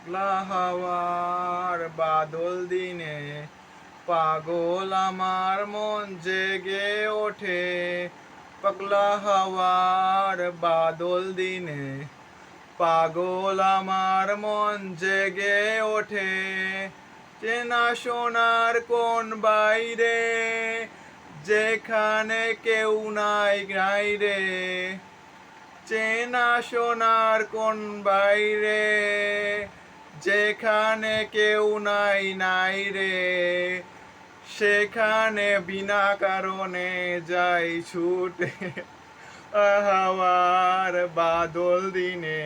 পাগলা হাওয়ার বাদল দিনে পাগল আমার মন জেগে ওঠে। পাগলা হাওয়ার বাদল দিনে পাগল আমার মন জেগে ওঠে। চেনা সোনার কোন বাইরে যেখানে কেউ নাই নাই রে। চেনা সোনার কোন বাইরে যেখানে কেউ নাই নাই রে। সেখানে বিনা কারণে যাই ছুটে। হাওয়ার বাদল দিনে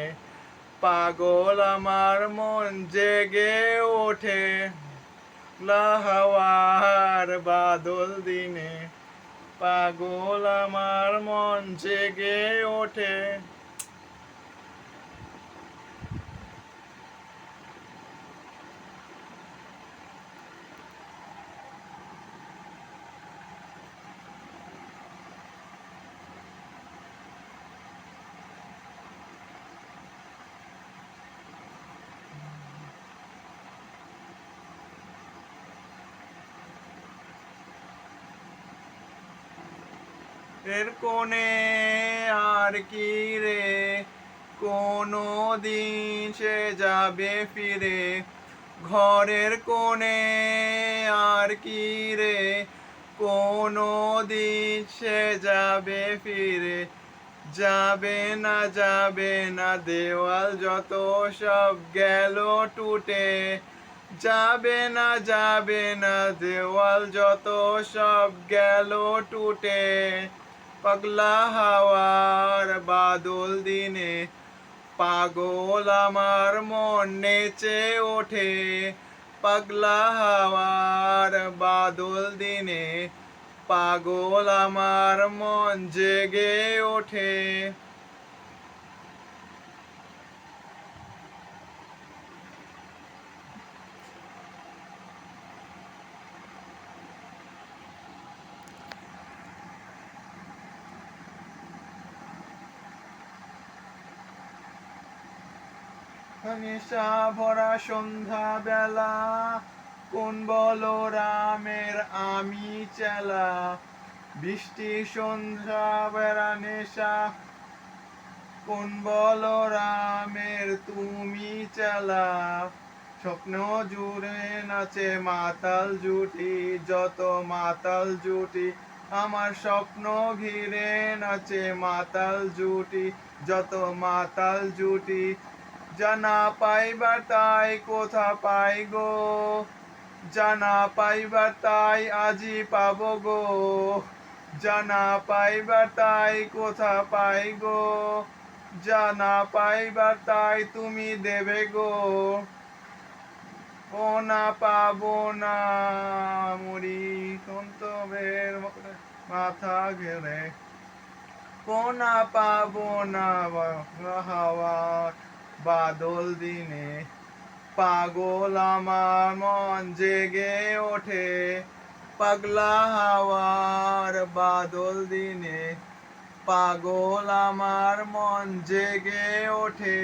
পাগল আমার মন জেগে ওঠে। হাওয়ার বাদল দিনে পাগল আমার মন জেগে ওঠে। এর কোণে আর কি রে কোনো দিন সে যাবে ফিরে। ঘরের কোণে আর কি রে কোনো দিন সে যাবে ফিরে। যাবে না দেওয়াল যত সব গেল টুটে। যাবে না দেওয়াল যত সব গেল টুটে। পাগলা হাওয়ার বাদল দিনে পাগল আমার মন নেচে ওঠে। পাগলা হাওয়ার বাদল দিনে পাগল আমার মন জেগে ওঠে। নেশা ভরা সন্ধ্যা বেলা কোন বলো রামের আমি চেলা। বৃষ্টি সন্ধ্যা বেড়া নেশা কোন বলো রামের তুমি চেলা। স্বপ্ন জুড়ে নাচে মাতাল জুটি যত মাতাল জুটি। আমার স্বপ্ন ঘিরে নাচে মাতাল জুটি যত মাতাল জুটি। জানা পাইবার তাই কোথা পাই গো। জানা পাইবার তাই আজি পাবো গো। জানা পাইবার তাই কোথা পাই গো। জানা পাইবার তাই তুমি দেবে গো। ও না পাবো না মরি সন্তবের মাথা ঘেরে। কোনা পাবো না হাওয়া বাদল দিনে পাগল আমার মন জেগে ওঠে। পাগলা হাওয়ার বাদল দিনে পাগল আমার মন জেগে ওঠে।